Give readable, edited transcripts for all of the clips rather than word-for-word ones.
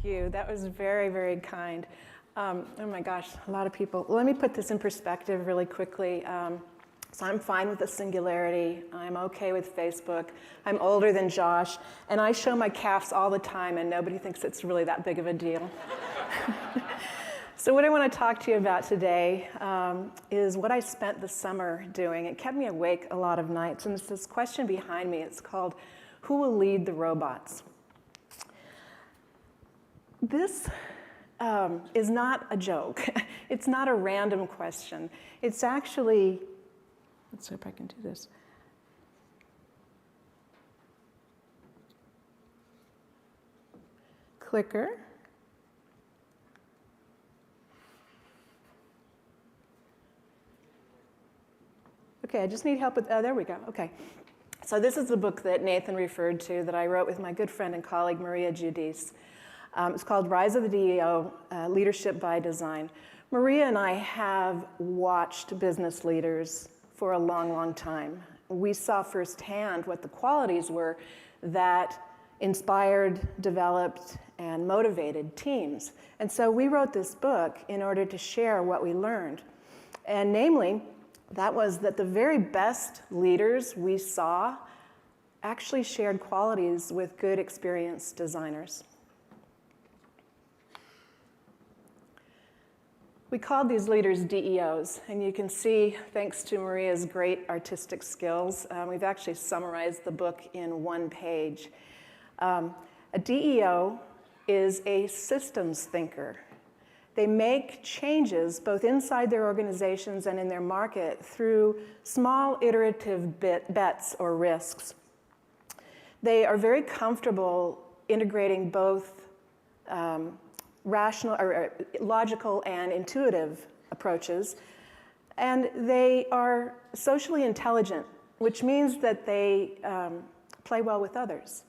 you. That was very, very kind. Oh my gosh, a lot of people. Let me put this in perspective really quickly. So I'm fine with the singularity. I'm okay with Facebook. I'm older than Josh, and I show my calves all the time, and nobody thinks it's really that big of a deal. So what I want to talk to you about today is what I spent the summer doing. It kept me awake a lot of nights, and it's this question behind me. It's called, who will lead the robots? This is not a joke. It's not a random question. It's actually, let's see if I can do this. Clicker. Okay, I just need help with, there we go, okay. So this is the book that Nathan referred to that I wrote with my good friend and colleague, Maria Giudice. It's called Rise of the DEO, Leadership by Design. Maria and I have watched business leaders for a long, long time. We saw firsthand what the qualities were that inspired, developed, and motivated teams. And so we wrote this book in order to share what we learned. And namely, that was that the very best leaders we saw actually shared qualities with good, experienced designers. We called these leaders DEOs, and you can see, thanks to Maria's great artistic skills, we've actually summarized the book in one page. A DEO is a systems thinker. They make changes both inside their organizations and in their market through small iterative bets or risks. They are very comfortable integrating both rational or logical and intuitive approaches, and they are socially intelligent, which means that they play well with others.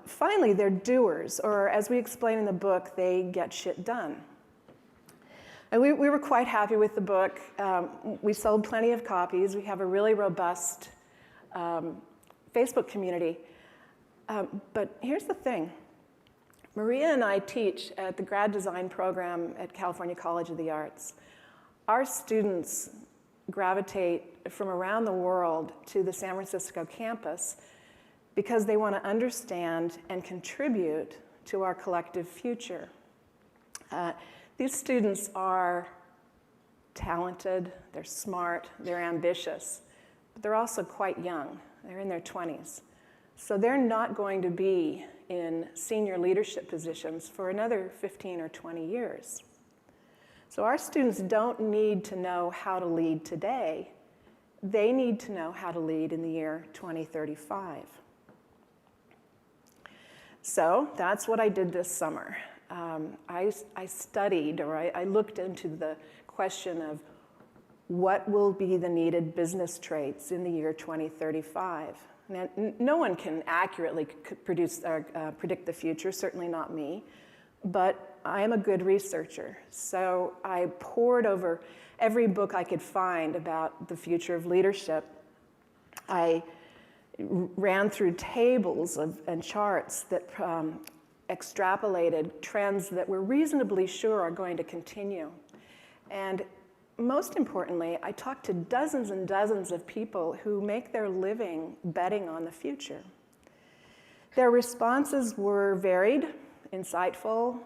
Finally, they're doers, or as we explain in the book, they get shit done. And we were quite happy with the book. We sold plenty of copies. We have a really robust Facebook community. But here's the thing. Maria and I teach at the grad design program at California College of the Arts. Our students gravitate from around the world to the San Francisco campus because they want to understand and contribute to our collective future. These students are talented, they're smart, they're ambitious, but they're also quite young. They're in their 20s. So they're not going to be in senior leadership positions for another 15 or 20 years. So our students don't need to know how to lead today. They need to know how to lead in the year 2035. So that's what I did this summer. I studied, or I looked into the question of what will be the needed business traits in the year 2035. Now, no one can accurately predict the future, certainly not me, but I am a good researcher. So I pored over every book I could find about the future of leadership. I ran through tables and charts that extrapolated trends that we're reasonably sure are going to continue. And most importantly, I talked to dozens and dozens of people who make their living betting on the future. Their responses were varied, insightful,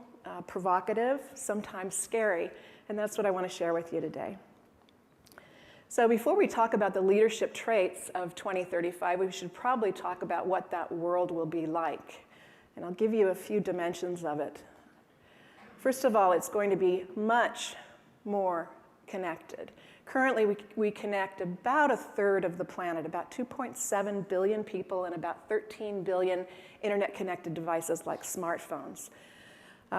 provocative, sometimes scary, and that's what I want to share with you today. So before we talk about the leadership traits of 2035, we should probably talk about what that world will be like. And I'll give you a few dimensions of it. First of all, it's going to be much more connected. Currently, we connect about a third of the planet, about 2.7 billion people and about 13 billion internet-connected devices like smartphones.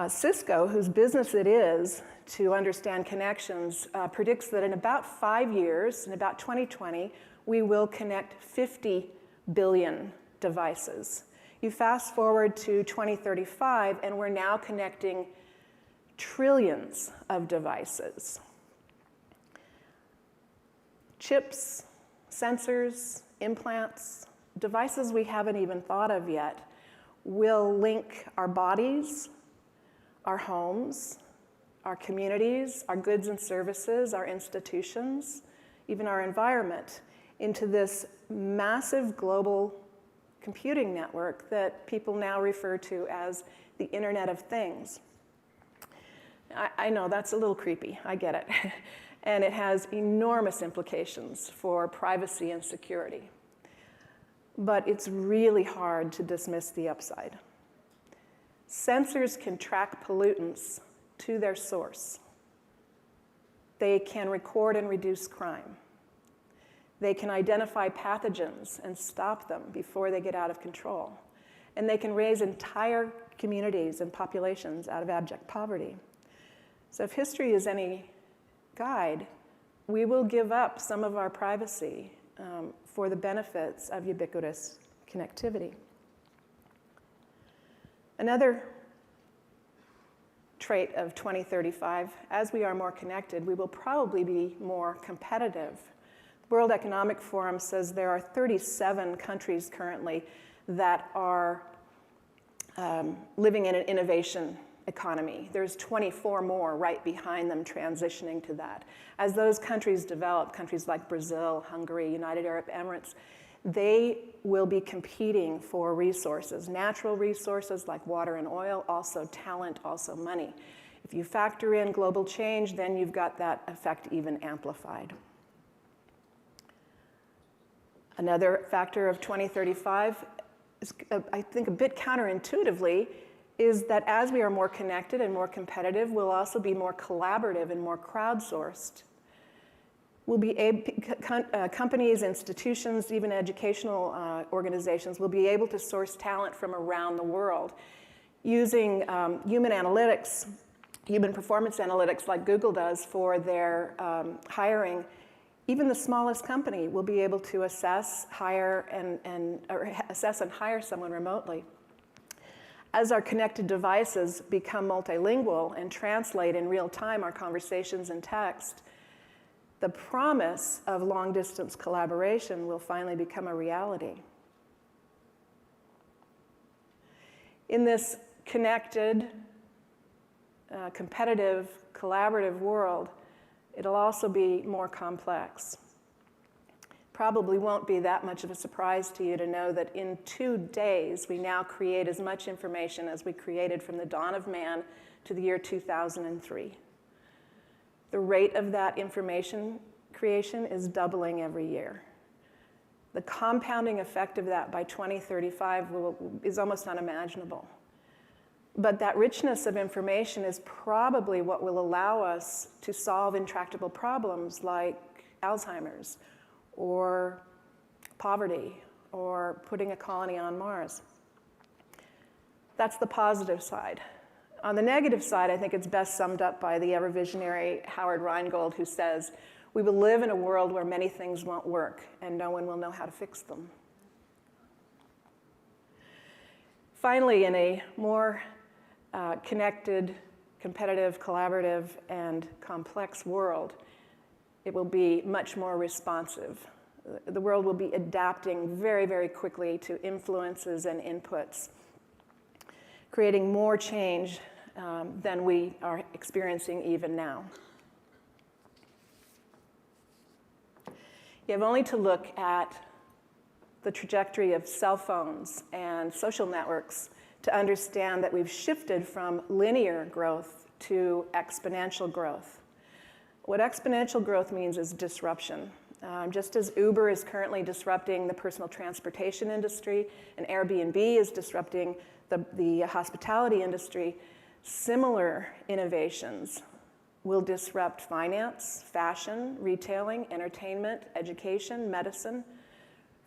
Cisco, whose business it is to understand connections, predicts that in about 5 years, in about 2020, we will connect 50 billion devices. You fast forward to 2035, and we're now connecting trillions of devices. Chips, sensors, implants, devices we haven't even thought of yet will link our bodies our homes, our communities, our goods and services, our institutions, even our environment, into this massive global computing network that people now refer to as the Internet of Things. I know that's a little creepy, I get it. And it has enormous implications for privacy and security. But it's really hard to dismiss the upside. Sensors can track pollutants to their source. They can record and reduce crime. They can identify pathogens and stop them before they get out of control. And they can raise entire communities and populations out of abject poverty. So if history is any guide, we will give up some of our privacy for the benefits of ubiquitous connectivity. Another trait of 2035, as we are more connected, we will probably be more competitive. The World Economic Forum says there are 37 countries currently that are living in an innovation economy. There's 24 more right behind them transitioning to that. As those countries develop, countries like Brazil, Hungary, United Arab Emirates, they will be competing for resources, natural resources like water and oil, also talent, also money. If you factor in global change, then you've got that effect even amplified. Another factor of 2035, is, I think a bit counterintuitively, is that as we are more connected and more competitive, we'll also be more collaborative and more crowdsourced. We'll be companies, institutions, even educational organizations will be able to source talent from around the world using human analytics, human performance analytics like Google does for their hiring. Even the smallest company will be able to assess, hire, assess and hire someone remotely. As our connected devices become multilingual and translate in real time our conversations and text, the promise of long-distance collaboration will finally become a reality. In this connected, competitive, collaborative world, it'll also be more complex. Probably won't be that much of a surprise to you to know that in 2 days, we now create as much information as we created from the dawn of man to the year 2003. The rate of that information creation is doubling every year. The compounding effect of that by 2035 is almost unimaginable. But that richness of information is probably what will allow us to solve intractable problems like Alzheimer's, or poverty, or putting a colony on Mars. That's the positive side. On the negative side, I think it's best summed up by the ever-visionary Howard Rheingold, who says, "We will live in a world where many things won't work, and no one will know how to fix them." Finally, in a more connected, competitive, collaborative, and complex world, it will be much more responsive. The world will be adapting very, very quickly to influences and inputs, creating more change than we are experiencing even now. You have only to look at the trajectory of cell phones and social networks to understand that we've shifted from linear growth to exponential growth. What exponential growth means is disruption. Just as Uber is currently disrupting the personal transportation industry and Airbnb is disrupting the hospitality industry, similar innovations will disrupt finance, fashion, retailing, entertainment, education, medicine.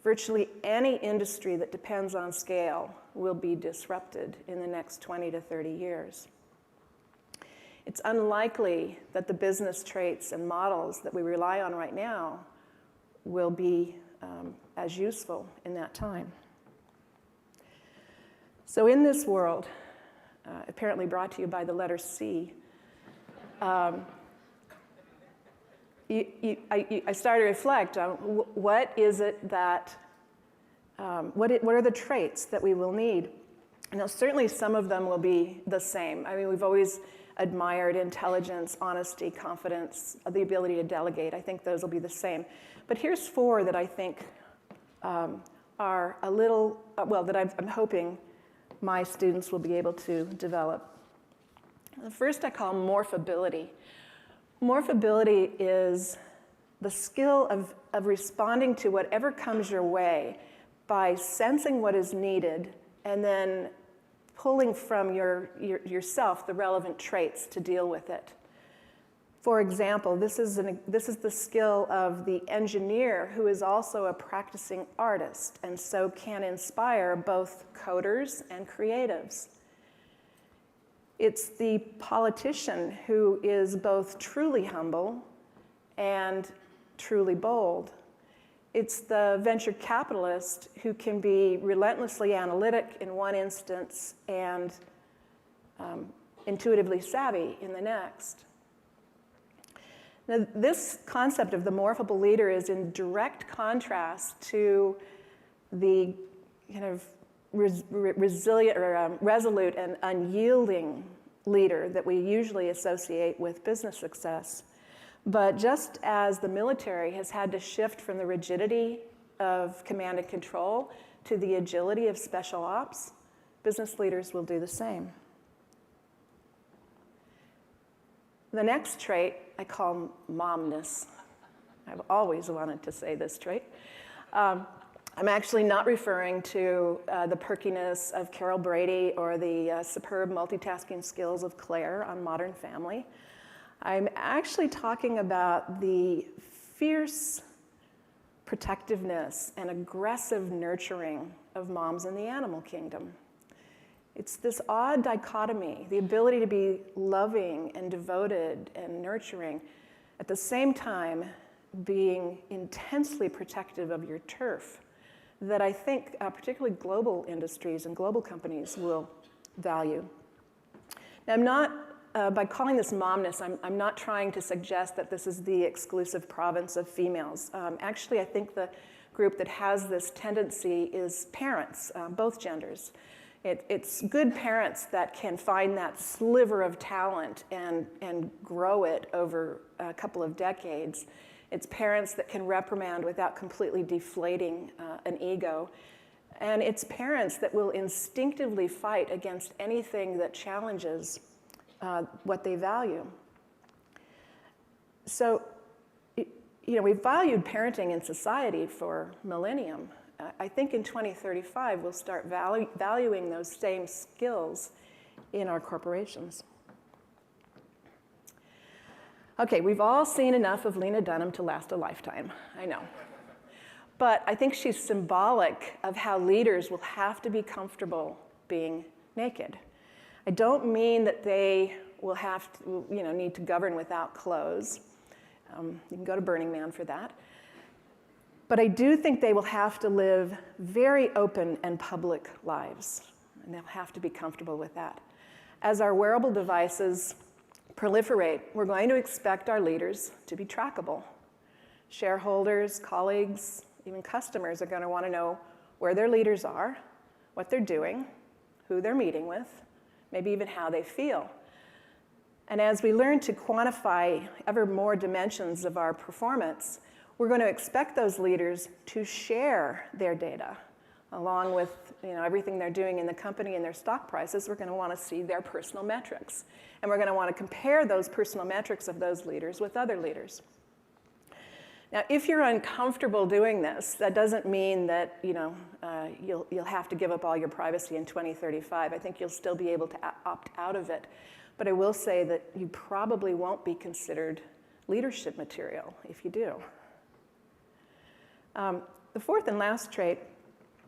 Virtually any industry that depends on scale will be disrupted in the next 20 to 30 years. It's unlikely that the business traits and models that we rely on right now will be as useful in that time. So in this world, apparently brought to you by the letter C, I started to reflect on what is it that, what are the traits that we will need Now, certainly some of them will be the same. I mean, we've always admired intelligence, honesty, confidence, the ability to delegate. I think those will be the same. But here's 4 that I think are a little, that I'm hoping my students will be able to develop. The first I call Morph Ability. Morph Ability is the skill of responding to whatever comes your way by sensing what is needed and then pulling from yourself the relevant traits to deal with it. For example, this is the skill of the engineer who is also a practicing artist and so can inspire both coders and creatives. It's the politician who is both truly humble and truly bold. It's the venture capitalist who can be relentlessly analytic in one instance and intuitively savvy in the next. Now, this concept of the morphable leader is in direct contrast to the kind of resilient or resolute and unyielding leader that we usually associate with business success. But just as the military has had to shift from the rigidity of command and control to the agility of special ops, business leaders will do the same. The next trait I call momness. I've always wanted to say this trait. I'm actually not referring to the perkiness of Carol Brady or the superb multitasking skills of Claire on Modern Family. I'm actually talking about the fierce protectiveness and aggressive nurturing of moms in the animal kingdom. It's this odd dichotomy, the ability to be loving and devoted and nurturing, at the same time being intensely protective of your turf, that I think particularly global industries and global companies will value. Now, I'm not, by calling this momness, I'm not trying to suggest that this is the exclusive province of females. Actually, I think the group that has this tendency is parents, both genders. It's good parents that can find that sliver of talent and grow it over a couple of decades. It's parents that can reprimand without completely deflating an ego. And it's parents that will instinctively fight against anything that challenges what they value. So, we've valued parenting in society for millennium. I think in 2035, we'll start valuing those same skills in our corporations. Okay, we've all seen enough of Lena Dunham to last a lifetime, I know. But I think she's symbolic of how leaders will have to be comfortable being naked. I don't mean that they will have to, need to govern without clothes. You can go to Burning Man for that. But I do think they will have to live very open and public lives, and they'll have to be comfortable with that. As our wearable devices proliferate, we're going to expect our leaders to be trackable. Shareholders, colleagues, even customers are going to want to know where their leaders are, what they're doing, who they're meeting with, maybe even how they feel. And as we learn to quantify ever more dimensions of our performance, we're going to expect those leaders to share their data along with everything they're doing in the company and their stock prices. We're going to want to see their personal metrics. And we're going to want to compare those personal metrics of those leaders with other leaders. Now, if you're uncomfortable doing this, that doesn't mean that you'll have to give up all your privacy in 2035. I think you'll still be able to opt out of it. But I will say that you probably won't be considered leadership material if you do. The fourth and last trait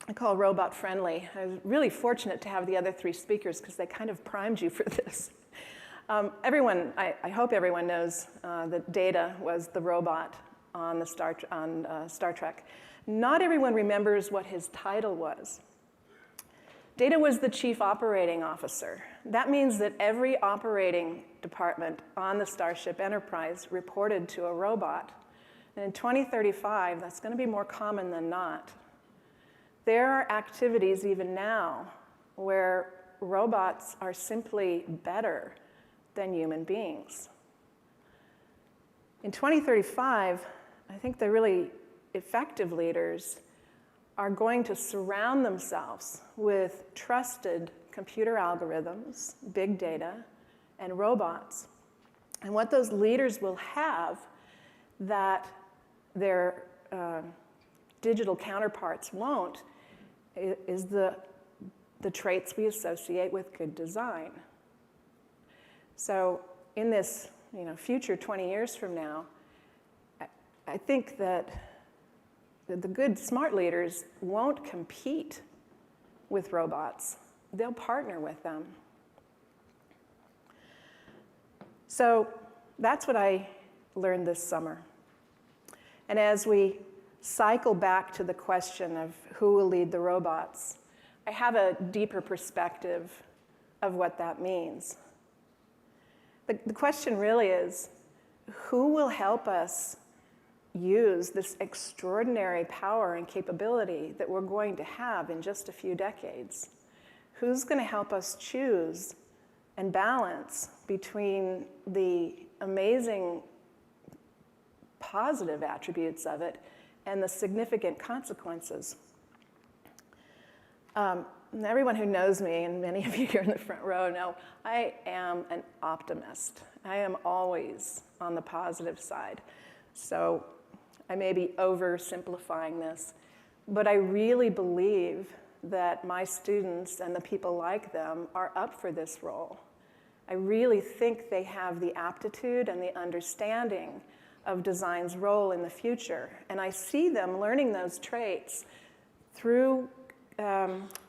I call robot friendly. I was really fortunate to have the other 3 speakers because they kind of primed you for this. I hope everyone knows that Data was the robot on Star Trek. Not everyone remembers what his title was. Data was the chief operating officer. That means that every operating department on the Starship Enterprise reported to a robot. And in 2035, that's going to be more common than not. There are activities even now where robots are simply better than human beings. In 2035, I think the really effective leaders are going to surround themselves with trusted computer algorithms, big data, and robots. And what those leaders will have that their digital counterparts won't is the traits we associate with good design. So in this future 20 years from now, I think that the good, smart leaders won't compete with robots. They'll partner with them. So that's what I learned this summer. And as we cycle back to the question of who will lead the robots, I have a deeper perspective of what that means. The question really is, who will help us use this extraordinary power and capability that we're going to have in just a few decades? Who's going to help us choose and balance between the amazing positive attributes of it and the significant consequences? Everyone who knows me, and many of you here in the front row know, I am an optimist. I am always on the positive side. So I may be oversimplifying this, but I really believe that my students and the people like them are up for this role. I really think they have the aptitude and the understanding of design's role in the future. And I see them learning those traits through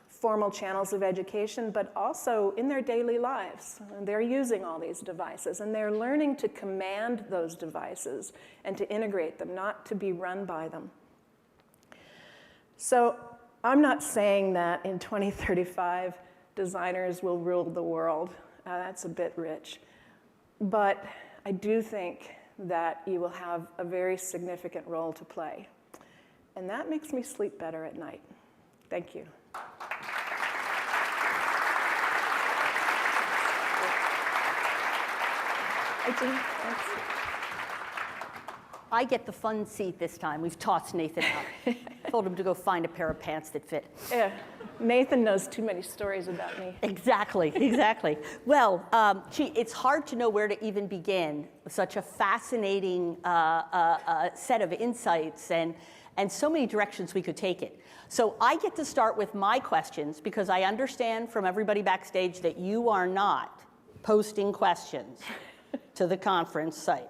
formal channels of education, but also in their daily lives. They're using all these devices, and they're learning to command those devices and to integrate them, not to be run by them. So I'm not saying that in 2035, designers will rule the world. That's a bit rich. But I do think that you will have a very significant role to play. And that makes me sleep better at night. Thank you. Thanks. I get the fun seat this time. We've tossed Nathan out. Told him to go find a pair of pants that fit. Yeah, Nathan knows too many stories about me. Exactly, exactly. Well, gee, it's hard to know where to even begin. Such a fascinating set of insights and so many directions we could take it. So I get to start with my questions because I understand from everybody backstage that you are not posting questions to the conference site.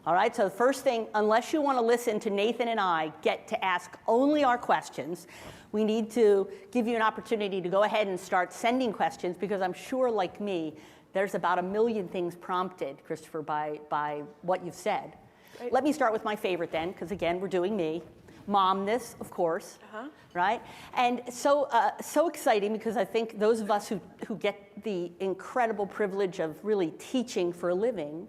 All right, so the first thing, unless you want to listen to Nathan and I get to ask only our questions, we need to give you an opportunity to go ahead and start sending questions because I'm sure, like me, there's about 1 million things prompted, Christopher, by what you've said. Great. Let me start with my favorite then, because again, we're doing me. Momness, of course, right? And so exciting because I think those of us who get the incredible privilege of really teaching for a living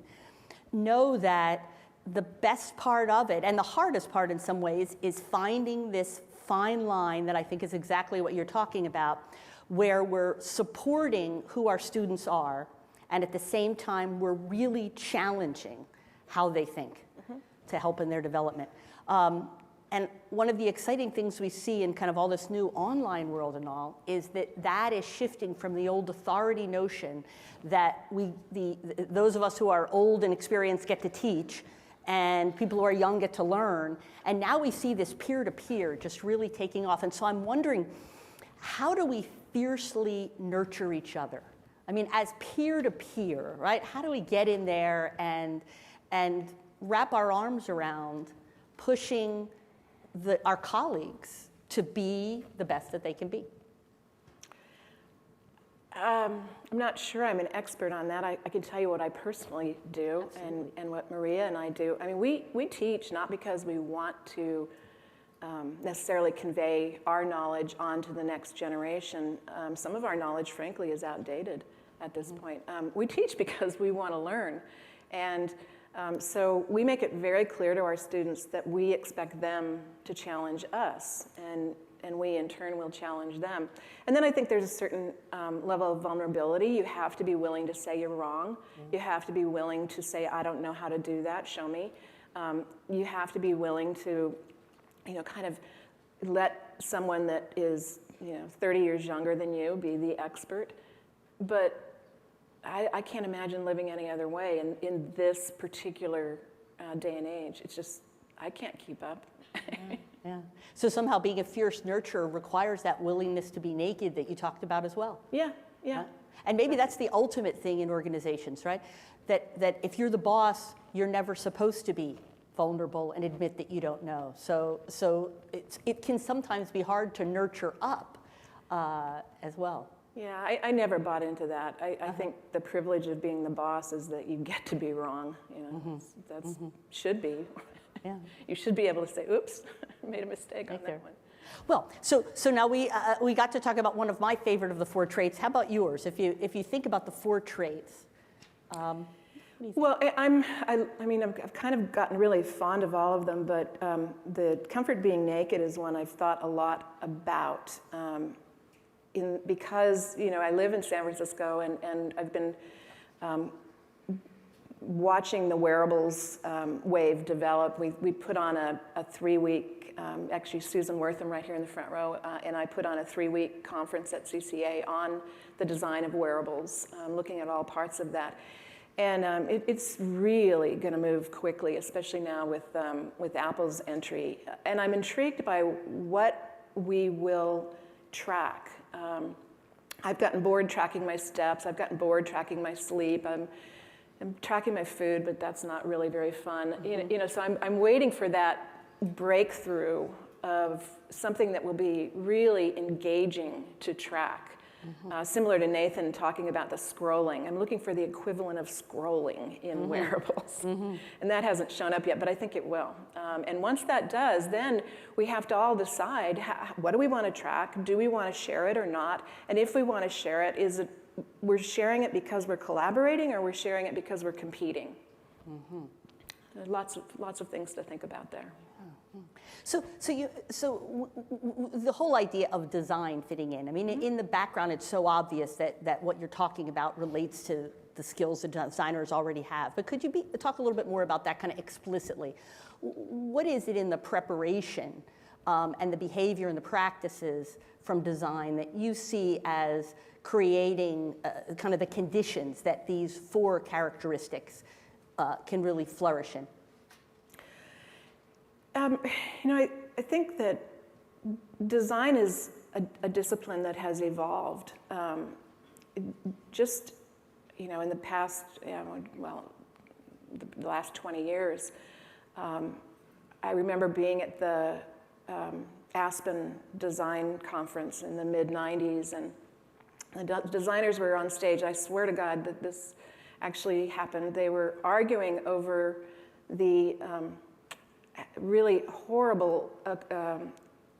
know that the best part of it, and the hardest part in some ways, is finding this fine line that I think is exactly what you're talking about, where we're supporting who our students are, and at the same time, we're really challenging how they think to help in their development. And one of the exciting things we see in kind of all this new online world and all is that is shifting from the old authority notion that those of us who are old and experienced get to teach and people who are young get to learn. And now we see this peer-to-peer just really taking off. And so I'm wondering, how do we fiercely nurture each other? I mean, as peer-to-peer, right? How do we get in there and wrap our arms around pushing our colleagues to be the best that they can be? I'm not sure I'm an expert on that. I can tell you what I personally do and what Maria and I do. I mean, we teach not because we want to necessarily convey our knowledge onto the next generation. Some of our knowledge, frankly, is outdated at this point. We teach because we want to learn. And so we make it very clear to our students that we expect them to challenge us. And and we in turn will challenge them. And then I think there's a certain level of vulnerability. You have to be willing to say you're wrong. You have to be willing to say, I don't know how to do that, show me. You have to be willing to, kind of let someone that is, 30 years younger than you be the expert. But I can't imagine living any other way in this particular day and age. It's just, I can't keep up. Yeah. So somehow being a fierce nurturer requires that willingness to be naked that you talked about as well. Yeah. And maybe that's the ultimate thing in organizations, right? That if you're the boss, you're never supposed to be vulnerable and admit that you don't know. So it can sometimes be hard to nurture up as well. Yeah, I never bought into that. I think the privilege of being the boss is that you get to be wrong. That's should be. Yeah. You should be able to say, oops, made a mistake on that one. Well, so now we got to talk about one of my favorite of the 4 traits. How about yours? If you think about the 4 traits. Well, I've kind of gotten really fond of all of them, but the comfort being naked is one I've thought a lot about. Because I live in San Francisco and I've been watching the wearables wave develop. We put on a 3-week, actually Susan Wortham right here in the front row, and I put on a 3-week conference at CCA on the design of wearables, looking at all parts of that. And it's really going to move quickly, especially now with Apple's entry. And I'm intrigued by what we will track. I've gotten bored tracking my steps. I've gotten bored tracking my sleep. I'm tracking my food, but that's not really very fun. So I'm waiting for that breakthrough of something that will be really engaging to track. Similar to Nathan talking about the scrolling. I'm looking for the equivalent of scrolling in wearables. And that hasn't shown up yet, but I think it will. And once that does, then we have to all decide, what do we want to track? Do we want to share it or not? And if we want to share it, we're sharing it because we're collaborating, or we're sharing it because we're competing? Lots of things to think about there. So the whole idea of design fitting in. I mean, in the background, it's so obvious that what you're talking about relates to the skills that designers already have. But could you talk a little bit more about that kind of explicitly? What is it in the preparation and the behavior and the practices from design that you see as creating kind of the conditions that these 4 characteristics can really flourish in? I think that design is a discipline that has evolved. Just, in the past, the last 20 years, I remember being at the Aspen Design Conference in the mid-90s, and the designers were on stage. I swear to God that this actually happened. They were arguing over the really horrible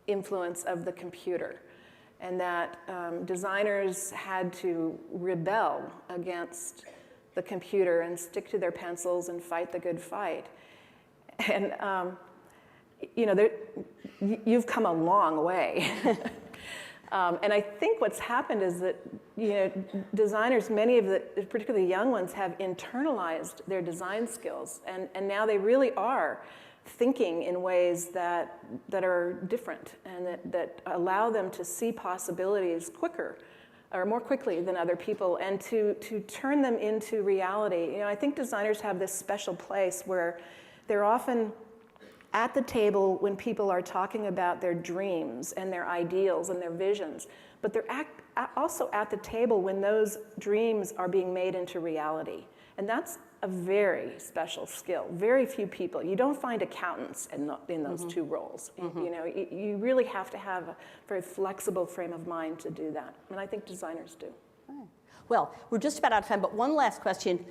influence of the computer, and that designers had to rebel against the computer and stick to their pencils and fight the good fight. And you've come a long way. And I think what's happened is that designers, many of the particularly young ones, have internalized their design skills, and now they really are thinking in ways that are different and that allow them to see possibilities quicker or more quickly than other people, and to turn them into reality. I think designers have this special place where they're often at the table when people are talking about their dreams and their ideals and their visions, but they're also at the table when those dreams are being made into reality. And that's a very special skill. Very few people. You don't find accountants in those 2 roles. You really have to have a very flexible frame of mind to do that. And I think designers do. Well, we're just about out of time, but one last question.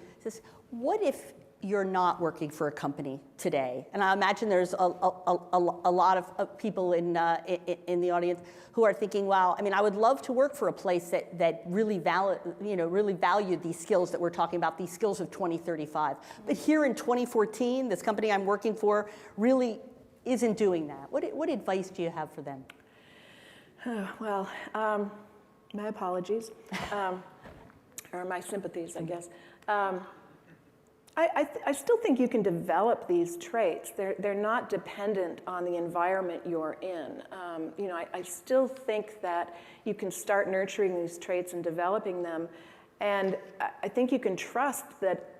What if you're not working for a company today? And I imagine there's a lot of people in the audience who are thinking, wow, I mean, I would love to work for a place that really valued these skills that we're talking about, these skills of 2035. But here in 2014, this company I'm working for really isn't doing that. What advice do you have for them? Well, my apologies, or my sympathies, I guess. I still think you can develop these traits. They're not dependent on the environment you're in. You know, I still think that you can start nurturing these traits and developing them, and I think you can trust that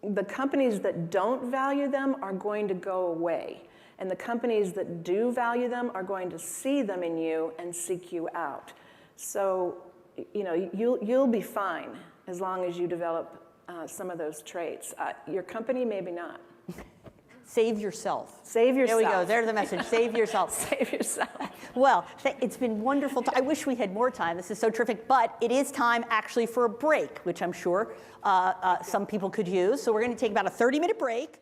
the companies that don't value them are going to go away, and the companies that do value them are going to see them in you and seek you out. So, you know, you'll be fine as long as you develop some of those traits. Your company, maybe not. Save yourself. Save yourself. There we go. There's the message. Save yourself. Save yourself. Well, it's been wonderful. I wish we had more time. This is so terrific. But it is time actually for a break, which I'm sure some people could use. So we're going to take about a 30-minute break.